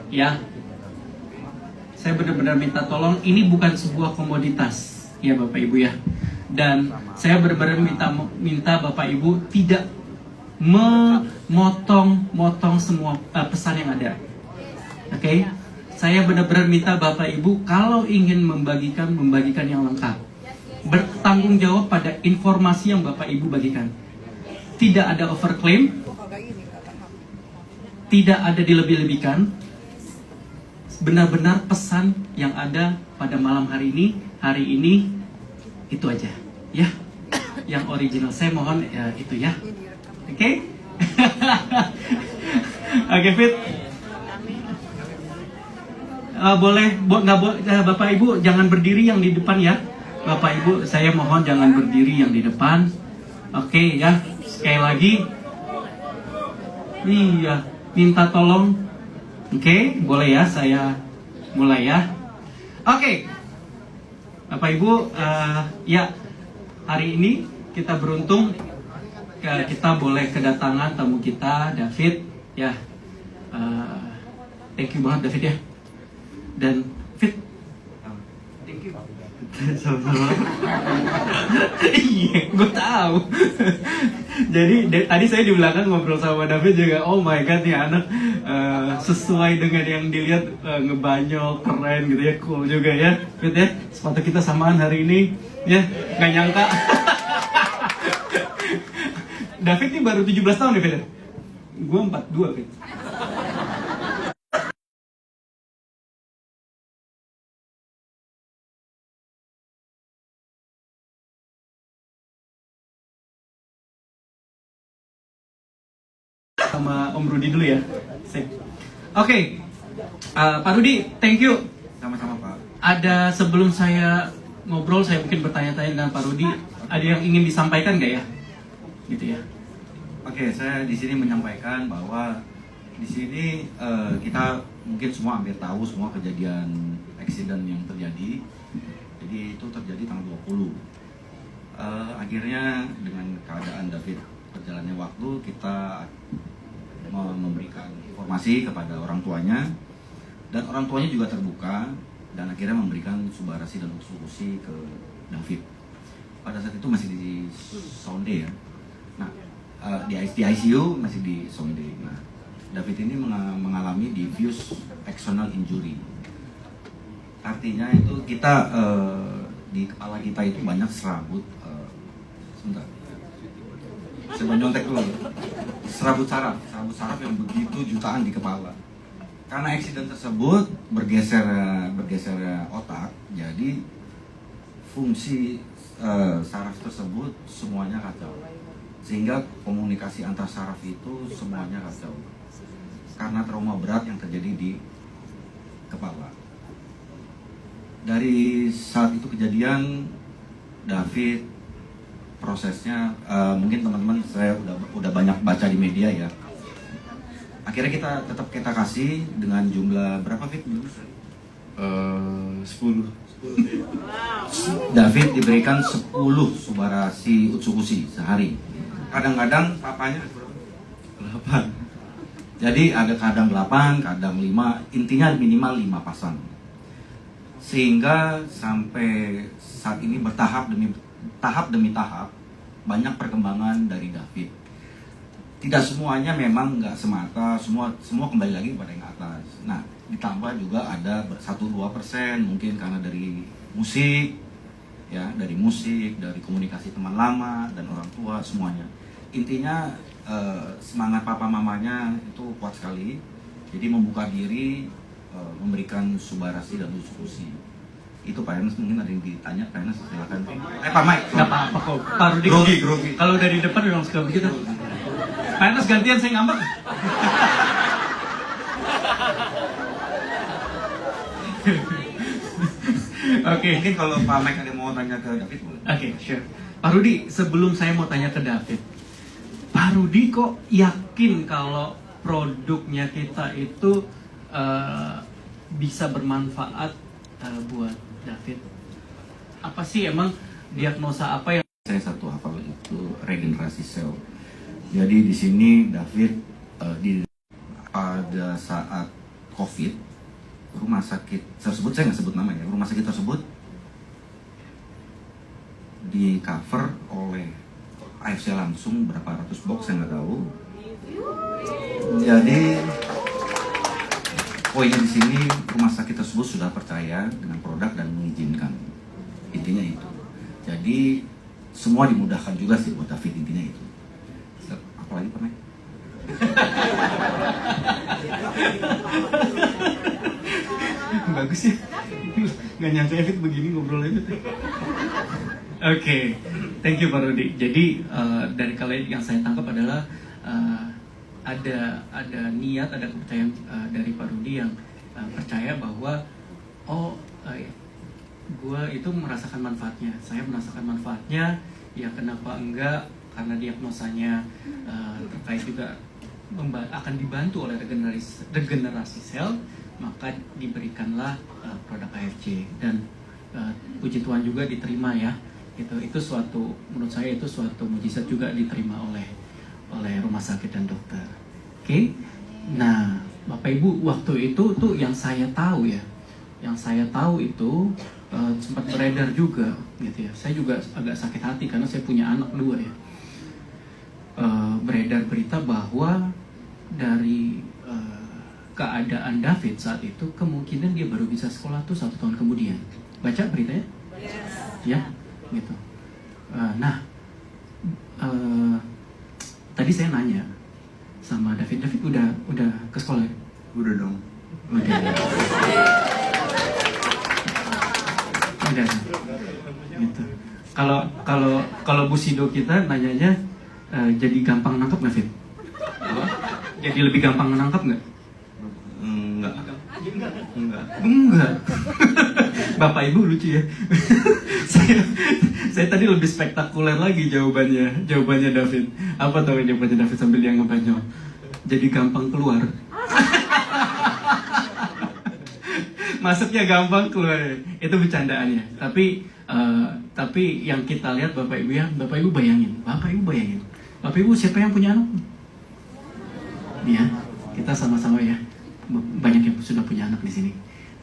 Ya, saya benar-benar minta tolong, ini bukan sebuah komoditas, ya Bapak Ibu ya. Dan saya benar-benar minta Bapak Ibu tidak memotong semua pesan yang ada. Oke? Saya benar-benar minta Bapak Ibu kalau ingin membagikan yang lengkap. Bertanggung jawab pada informasi yang Bapak Ibu bagikan. Tidak ada overclaim, tidak ada dilebih-lebihkan. Benar-benar pesan yang ada pada malam hari ini itu aja, ya. Yang original saya mohon ya, itu ya. Oke? Oke, Fit. Bapak Ibu jangan berdiri yang di depan ya. Bapak Ibu saya mohon jangan berdiri yang di depan. Oke ya. Sekali lagi. Iya, minta tolong. Oke, boleh ya saya mulai ya. Oke. Bapak Ibu, ya hari ini kita beruntung kita boleh kedatangan tamu kita David ya. Thank you banget David ya. Dan Fit, thank you. Sama-sama. Iya, gue tahu. Jadi tadi saya di belakang ngobrol sama David juga. Oh my god, nih anak sesuai dengan yang dilihat ngebanyol, keren gitu ya, cool juga ya. Fit ya, sepatu kita samaan hari ini ya, nggak nyangka. David ini baru 17 tahun nih Fit ya. Gue 42 Fit. Sama Om Rudi dulu ya. Oke. Pak Rudi, thank you. Sama-sama Pak. Ada sebelum saya ngobrol, saya mungkin bertanya-tanya dengan Pak Rudi. Ada yang ingin disampaikan nggak ya? Gitu ya. Oke, saya di sini menyampaikan bahwa di sini kita mungkin semua hampir tahu semua kejadian accident yang terjadi. Jadi itu terjadi tanggal 20. Akhirnya dengan keadaan David berjalannya waktu, kita memberikan informasi kepada orang tuanya, dan orang tuanya juga terbuka dan akhirnya memberikan subarasi dan solusi ke David. Pada saat itu masih di Sonde ya. Nah, di ICU masih di Sonde. Nah, David ini mengalami diffuse axonal injury. Artinya itu kita di kepala kita itu banyak serabut. Sebentar. Saya nyontek dulu. Serabut saraf yang begitu jutaan di kepala. Karena accident tersebut bergeser otak, jadi fungsi saraf tersebut semuanya kacau. Sehingga komunikasi antar saraf itu semuanya kacau. Karena trauma berat yang terjadi di kepala. Dari saat itu kejadian, David prosesnya mungkin teman-teman saya udah banyak baca di media ya. Akhirnya kita kasih dengan jumlah berapa Fit? 10. David diberikan 10 subarasi utsukushi sehari. Kadang-kadang papanya 8. Jadi ada kadang 8, kadang 5, intinya minimal 5 pasang. Sehingga sampai saat ini bertahap demi tahap banyak perkembangan dari David. Tidak semuanya memang nggak semata semua kembali lagi kepada yang atas. Nah, ditambah juga ada 1-2% mungkin karena dari musik ya, dari komunikasi teman lama dan orang tua semuanya. Intinya semangat papa mamanya itu kuat sekali. Jadi membuka diri, memberikan subarasi dan diskusi. Itu Pak Ernest mungkin ada yang ditanya, Pak Ernest silakan. Pak Mike. Nggak apa-apa kok. Pak Rudi. Grogi. Kalau dari depan memang suka begitu. Pak Ernest gantian, saya ngambek. Oke. Mungkin kalau Pak Mike ada mau tanya ke David boleh. Oke, sure. Pak Rudi, sebelum saya mau tanya ke David, Pak Rudi kok yakin kalau produknya kita itu bisa bermanfaat buat David? Apa sih emang diagnosa apa yang saya satu hafal itu regenerasi sel. Jadi di sini David pada saat COVID, rumah sakit tersebut, saya nggak sebut nama ya, rumah sakit tersebut di cover oleh AFC langsung berapa ratus box, saya nggak tahu. Jadi poinnya di sini, rumah sakit tersebut sudah percaya dengan produk dan mengizinkan. Intinya itu. Jadi semua dimudahkan juga sih buat David, intinya itu. Apalagi Pak Mek? Bagus ya. Nggak nyangka David begini ngobrolnya. Oke, thank you Pak Rudi. Jadi dari kalian yang saya tangkap adalah ada niat, ada kepercayaan dari Pak Rudi yang percaya bahwa gue itu merasakan manfaatnya, saya merasakan manfaatnya, ya kenapa enggak, karena diagnosanya terkait juga akan dibantu oleh regenerasi sel, maka diberikanlah produk AFC dan puji Tuhan juga diterima ya. Itu suatu, menurut saya itu suatu mujizat juga diterima oleh rumah sakit dan dokter. Oke. Nah, Bapak Ibu, waktu itu tuh yang saya tahu ya. Yang saya tahu itu sempat beredar juga gitu ya. Saya juga agak sakit hati karena saya punya anak 2 ya. Beredar berita bahwa dari keadaan David saat itu kemungkinan dia baru bisa sekolah tuh 1 tahun kemudian. Baca beritanya? Ya, gitu. Tadi saya nanya sama David udah ke sekolah ya? Udah dong. Udah. Gitu. Kalau Bu Sido kita nanyanya jadi gampang nangkep nggak, Fit? Jadi lebih gampang menangkap nggak? Enggak. Bapak Ibu lucu ya. saya tadi lebih spektakuler lagi jawabannya David. Apa tahu jawabannya David sambil dia ngebanyol? Jadi gampang keluar. Masuknya gampang, keluar. Itu bercandaannya. Tapi yang kita lihat Bapak Ibu ya, Bapak Ibu bayangin. Bapak Ibu siapa yang punya anak? Ya, kita sama-sama ya. Banyak yang sudah punya anak di sini.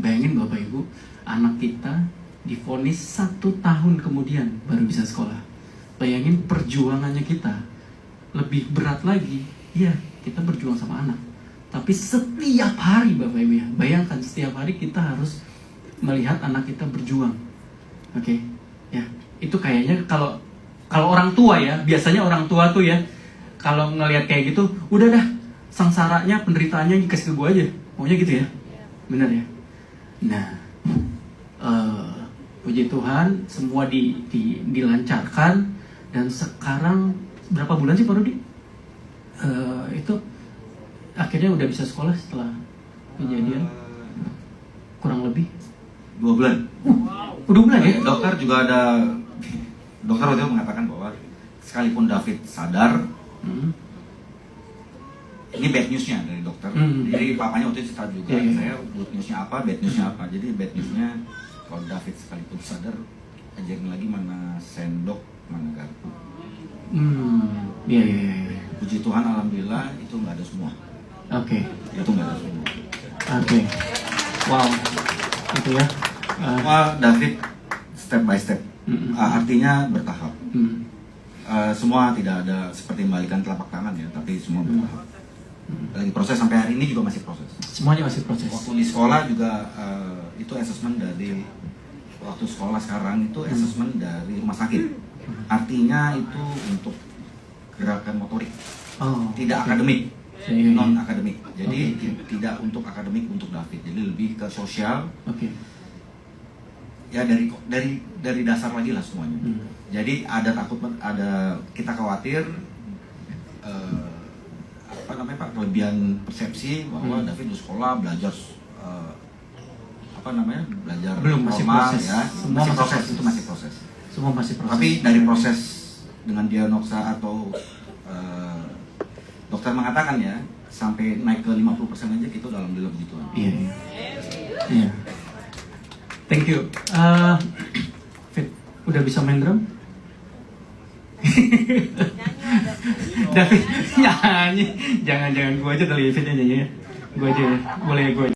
Bayangin Bapak Ibu, anak kita divonis 1 tahun kemudian baru bisa sekolah. Bayangin perjuangannya kita lebih berat lagi. Iya, kita berjuang sama anak. Tapi setiap hari Bapak Ibu ya, bayangkan setiap hari kita harus melihat anak kita berjuang. Oke, ya itu kayaknya kalau orang tua ya, biasanya orang tua tuh ya, kalau ngelihat kayak gitu, udah dah, sengsaranya, penderitaannya dikasih ke gue aja, maunya gitu ya, benar ya. Nah, puji Tuhan, semua dilancarkan dan sekarang berapa bulan sih Pak Rudi? Itu akhirnya udah bisa sekolah setelah kejadian kurang lebih 2 bulan. Udah bulan ya? Dokter waktu itu mengatakan bahwa sekalipun David sadar, ini bad newsnya dari dokter. Jadi papanya waktu itu cerita juga, saya good newsnya apa, bad newsnya apa. Jadi bad newsnya kalau David sekalipun sadar, ajarin lagi mana sendok, mana garpu. Iya. Puji Tuhan, alhamdulillah itu nggak ada semua. Oke. Itu nggak ada semua. Oke. Wow. Itu ya. Semua David step by step. Artinya bertahap. Semua tidak ada seperti membalikan telapak tangan ya, tapi semua bertahap. Lagi proses sampai hari ini juga masih proses. Semuanya masih proses. Waktu di sekolah juga itu assessment dari waktu sekolah sekarang itu assessment dari rumah sakit. Artinya itu untuk gerakan motorik, tidak akademik, non akademik. Jadi tidak untuk akademik untuk David. Jadi lebih ke sosial. Ya dari dasar lagi lah semuanya. Jadi ada kita khawatir Pak, kelebihan persepsi bahwa David di sekolah belajar belajar belum, masih proses ya. Semua masih proses. Itu masih proses. Semua masih proses. Tapi dari proses dengan diagnosa atau dokter mengatakan ya sampai naik ke 50% aja gitu dalam puji Tuhan. Iya. Thank you. Fit, udah bisa main drum? David nyanyi. Jangan gua aja kali ya Fit nyanyi ya. Gua aja, boleh gua aja.